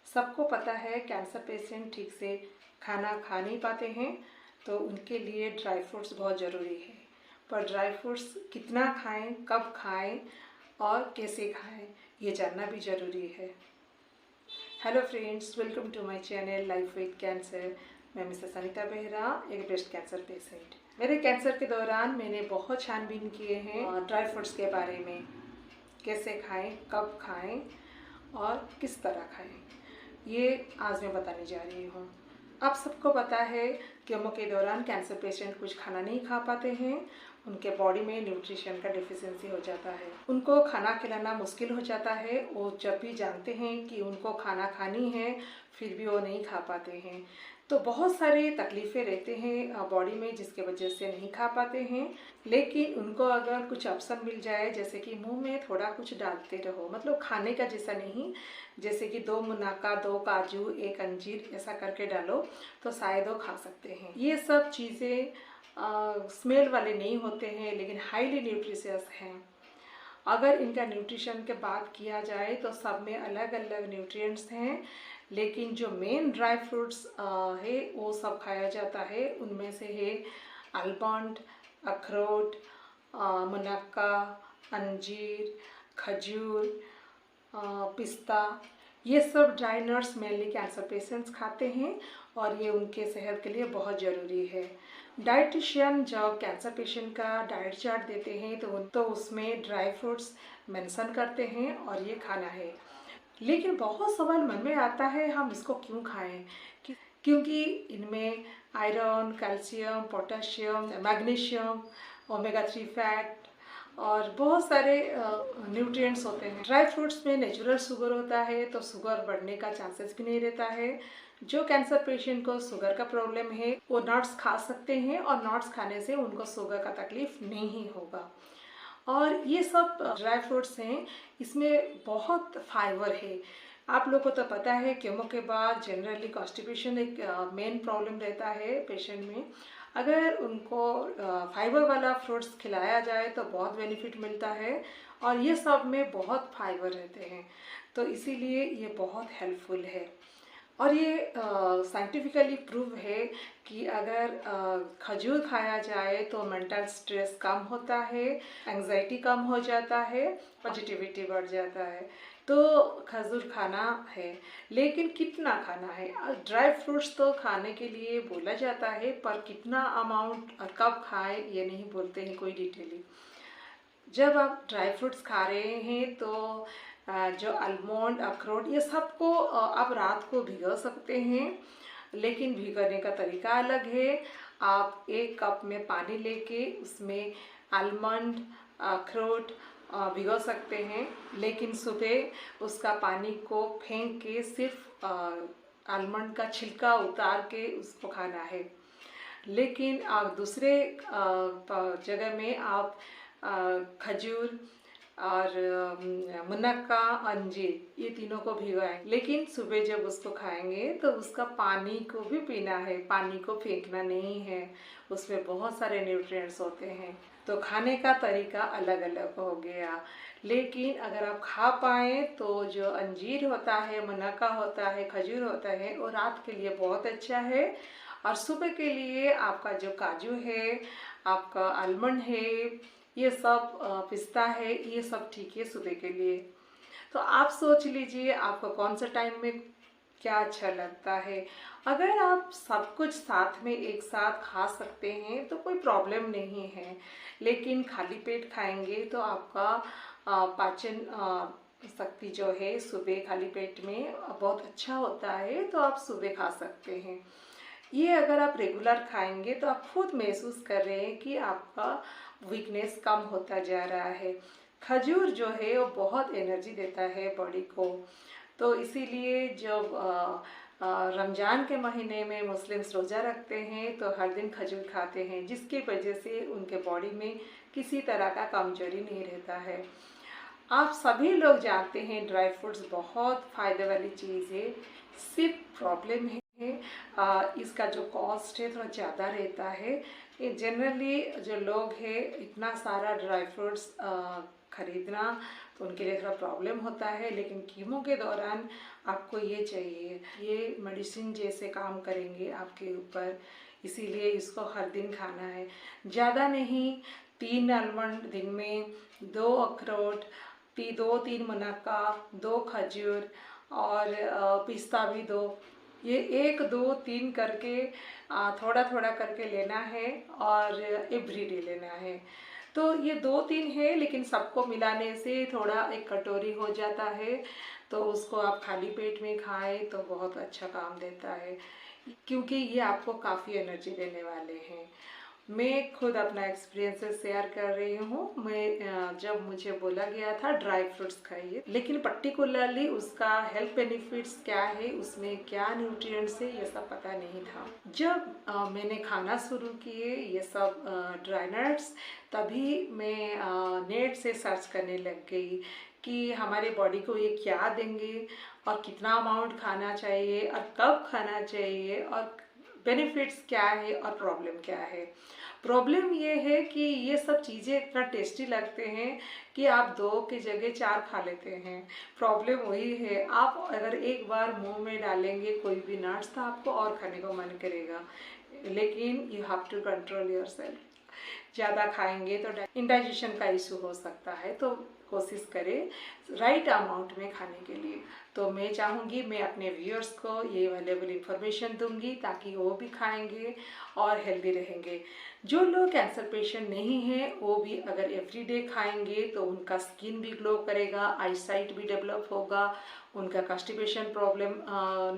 सबको पता है कैंसर पेशेंट ठीक से खाना खा नहीं पाते हैं, तो उनके लिए ड्राई फ्रूट्स बहुत ज़रूरी है। पर ड्राई फ्रूट्स कितना खाएं, कब खाएं और कैसे खाएं, ये जानना भी ज़रूरी है। Hello friends, welcome to my channel life with cancer. मैं मिसेस अनीता बेहरा, एक ब्रेस्ट कैंसर पेशेंट। मेरे कैंसर के दौरान मैंने बहुत छानबीन किए हैं ड्राई फ्रूट्स के बारे में, कैसे खाएं, कब खाएं और किस तरह खाएं, ये आज मैं बताने जा रही हूँ। आप सबको पता है कीमो के दौरान कैंसर पेशेंट कुछ खाना नहीं खा पाते हैं, उनके बॉडी में न्यूट्रिशन का डिफिशियंसी हो जाता है, उनको खाना खिलाना मुश्किल हो जाता है। वो जब भी जानते हैं कि उनको खाना खानी है, फिर भी वो नहीं खा पाते हैं। तो बहुत सारी तकलीफ़ें रहते हैं बॉडी में, जिसके वजह से नहीं खा पाते हैं। लेकिन उनको अगर कुछ ऑप्शन मिल जाए, जैसे कि मुंह में थोड़ा कुछ डालते रहो, मतलब खाने का जैसा नहीं, जैसे कि 2 मुनक्का, 2 काजू, 1 अंजीर ऐसा करके डालो तो शायद वो खा सकते हैं। ये सब चीज़ें स्मेल वाले नहीं होते हैं, लेकिन हाईली न्यूट्रिशियस हैं। अगर इनका न्यूट्रिशन के बात किया जाए तो सब में अलग अलग न्यूट्रिएंट्स हैं, लेकिन जो मेन ड्राई फ्रूट्स है वो सब खाया जाता है। उनमें से है आलमंड, अखरोट, मुनक्का, अंजीर, खजूर, पिस्ता। ये सब dry nuts mainly cancer patients खाते हैं और ये उनके सेहत के लिए बहुत ज़रूरी है। डाइटिशियन जब कैंसर पेशेंट का डाइट चार्ट देते हैं तो उसमें ड्राई फ्रूट्स मेंशन करते हैं और ये खाना है। लेकिन बहुत सवाल मन में आता है, हम इसको क्यों खाएं? क्योंकि इनमें iron, calcium, potassium, magnesium, omega 3 fat और बहुत सारे न्यूट्रिएंट्स होते हैं। ड्राई फ्रूट्स में नेचुरल शुगर होता है, तो शुगर बढ़ने का चांसेस भी नहीं रहता है। जो कैंसर पेशेंट को शुगर का प्रॉब्लम है वो नट्स खा सकते हैं और नट्स खाने से उनको शुगर का तकलीफ नहीं होगा। और ये सब ड्राई फ्रूट्स हैं, इसमें बहुत फाइबर है। आप लोगों को तो पता है कीमो के बाद जनरली कॉन्स्टिपेशन एक मेन प्रॉब्लम रहता है पेशेंट में। अगर उनको फाइबर वाला फ्रूट्स खिलाया जाए तो बहुत बेनिफिट मिलता है और ये सब में बहुत फाइबर रहते हैं, तो इसीलिए ये बहुत हेल्पफुल है। और ये साइंटिफिकली प्रूव है कि अगर खजूर खाया जाए तो मेंटल स्ट्रेस कम होता है, एंजाइटी कम हो जाता है, पॉजिटिविटी बढ़ जाता है। तो खजूर खाना है, लेकिन कितना खाना है? ड्राई फ्रूट्स तो खाने के लिए बोला जाता है, पर कितना अमाउंट और कब खाएं ये नहीं बोलते हैं कोई डिटेली। जब आप ड्राई फ्रूट्स खा रहे हैं तो जो आलमंड, अखरोट, ये सबको आप रात को भिगो सकते हैं, लेकिन भिगोने का तरीका अलग है। आप 1 कप में पानी लेके उसमें आलमंड, अखरोट भिगो सकते हैं, लेकिन सुबह उसका पानी को फेंक के सिर्फ आलमंड का छिलका उतार के उसको खाना है। लेकिन आप दूसरे जगह में आप खजूर और मुनक्का, अंजीर, ये तीनों को भिगोएं, लेकिन सुबह जब उसको खाएंगे तो उसका पानी को भी पीना है, पानी को फेंकना नहीं है। उसमें बहुत सारे न्यूट्रिएंट्स होते हैं, तो खाने का तरीका अलग अलग हो गया। लेकिन अगर आप खा पाएँ तो जो अंजीर होता है, मुनक्का होता है, खजूर होता है, वो रात के लिए बहुत अच्छा है। और सुबह के लिए आपका जो काजू है, आपका आलमंड है, ये सब पिस्ता है, ये सब ठीक है सुबह के लिए। तो आप सोच लीजिए आपको कौन सा टाइम में क्या अच्छा लगता है। अगर आप सब कुछ साथ में एक साथ खा सकते हैं तो कोई प्रॉब्लम नहीं है, लेकिन खाली पेट खाएंगे तो आपका पाचन शक्ति जो है सुबह खाली पेट में बहुत अच्छा होता है, तो आप सुबह खा सकते हैं। ये अगर आप रेगुलर खाएंगे तो आप खुद महसूस कर रहे हैं कि आपका वीकनेस कम होता जा रहा है। खजूर जो है वो बहुत एनर्जी देता है बॉडी को, तो इसीलिए जब रमज़ान के महीने में मुस्लिम्स रोज़ा रखते हैं तो हर दिन खजूर खाते हैं, जिसकी वजह से उनके बॉडी में किसी तरह का कमजोरी नहीं रहता है। आप सभी लोग जानते हैं ड्राई फ्रूट्स बहुत फ़ायदे वाली चीज़ है, सिर्फ प्रॉब्लम है इसका जो कॉस्ट है थोड़ा ज़्यादा रहता है। जनरली जो लोग हैं इतना सारा ड्राई फ्रूट्स खरीदना, तो उनके लिए थोड़ा प्रॉब्लम होता है। लेकिन कीमो के दौरान आपको ये चाहिए, ये मेडिसिन जैसे काम करेंगे आपके ऊपर, इसीलिए इसको हर दिन खाना है। ज़्यादा नहीं, 3 आलमंड दिन में, 2 अखरोट, 2-3 मुनक्का, 2 खजूर और पिस्ता भी 2। ये 1, 2, 3 करके थोड़ा थोड़ा करके लेना है और एवरीडे लेना है। तो ये 2-3 है, लेकिन सबको मिलाने से थोड़ा एक कटोरी हो जाता है, तो उसको आप खाली पेट में खाएं तो बहुत अच्छा काम देता है, क्योंकि ये आपको काफ़ी एनर्जी देने वाले हैं। मैं खुद अपना एक्सपीरियंसेस शेयर कर रही हूँ। मैं जब मुझे बोला गया था ड्राई फ्रूट्स खाइए, लेकिन पर्टिकुलरली उसका हेल्थ बेनिफिट्स क्या है, उसमें क्या न्यूट्रिएंट्स है, ये सब पता नहीं था। जब मैंने खाना शुरू किए ये सब ड्राई नट्स, तभी मैं नेट से सर्च करने लग गई कि हमारे बॉडी को ये क्या देंगे और कितना अमाउंट खाना चाहिए और कब खाना चाहिए और बेनिफिट्स क्या है और प्रॉब्लम क्या है। प्रॉब्लम ये है कि ये सब चीज़ें इतना टेस्टी लगते हैं कि आप 2 की जगह 4 खा लेते हैं। प्रॉब्लम वही है, आप अगर एक बार मुंह में डालेंगे कोई भी नट्स तो आपको और खाने को मन करेगा, लेकिन you have to control yourself. ज़्यादा खाएंगे तो इंडाइजेशन का इशू हो सकता है, तो कोशिश करें राइट अमाउंट में खाने के लिए। तो मैं चाहूँगी मैं अपने व्यूअर्स को ये वैल्यूएबल इंफॉर्मेशन दूंगी ताकि वो भी खाएंगे और हेल्दी रहेंगे। जो लोग कैंसर पेशेंट नहीं हैं वो भी अगर एवरीडे खाएंगे तो उनका स्किन भी ग्लो करेगा, आईसाइट भी डेवलप होगा, उनका कॉन्स्टिपेशन प्रॉब्लम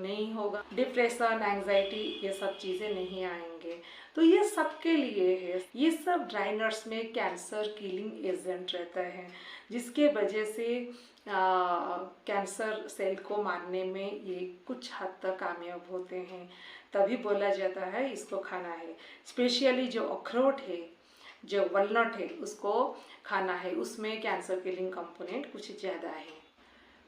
नहीं होगा, डिप्रेशन, एंजाइटी ये सब चीज़ें नहीं आएंगे। तो ये सबके लिए है। ये सब ड्राई नट्स में कैंसर किलिंग एजेंट रहता है, जिसके वजह से कैंसर सेल को मारने में ये कुछ हद तक कामयाब होते हैं। तभी बोला जाता है इसको खाना है। स्पेशली जो अखरोट है, जो वलनट है, उसको खाना है, उसमें कैंसर किलिंग कंपोनेंट कुछ ज़्यादा है।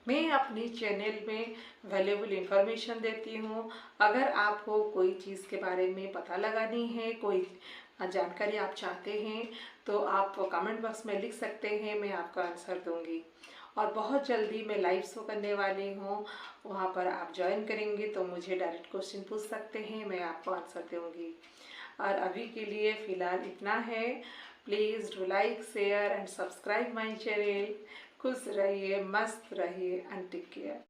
मैं अपनी चैनल में वैल्यूएबल इंफॉर्मेशन देती हूँ। अगर आपको कोई चीज़ के बारे में पता लगानी है, कोई जानकारी आप चाहते हैं, तो आप कमेंट बॉक्स में लिख सकते हैं, मैं आपका आंसर दूंगी। और बहुत जल्दी मैं लाइव शो करने वाली हूँ, वहाँ पर आप ज्वाइन करेंगे तो मुझे डायरेक्ट क्वेश्चन पूछ सकते हैं, मैं आपको आंसर दूंगी। और अभी के लिए फ़िलहाल इतना है। Please do like, share and subscribe my channel. खुश रहिए, मस्त रहिए एंड टेक केयर।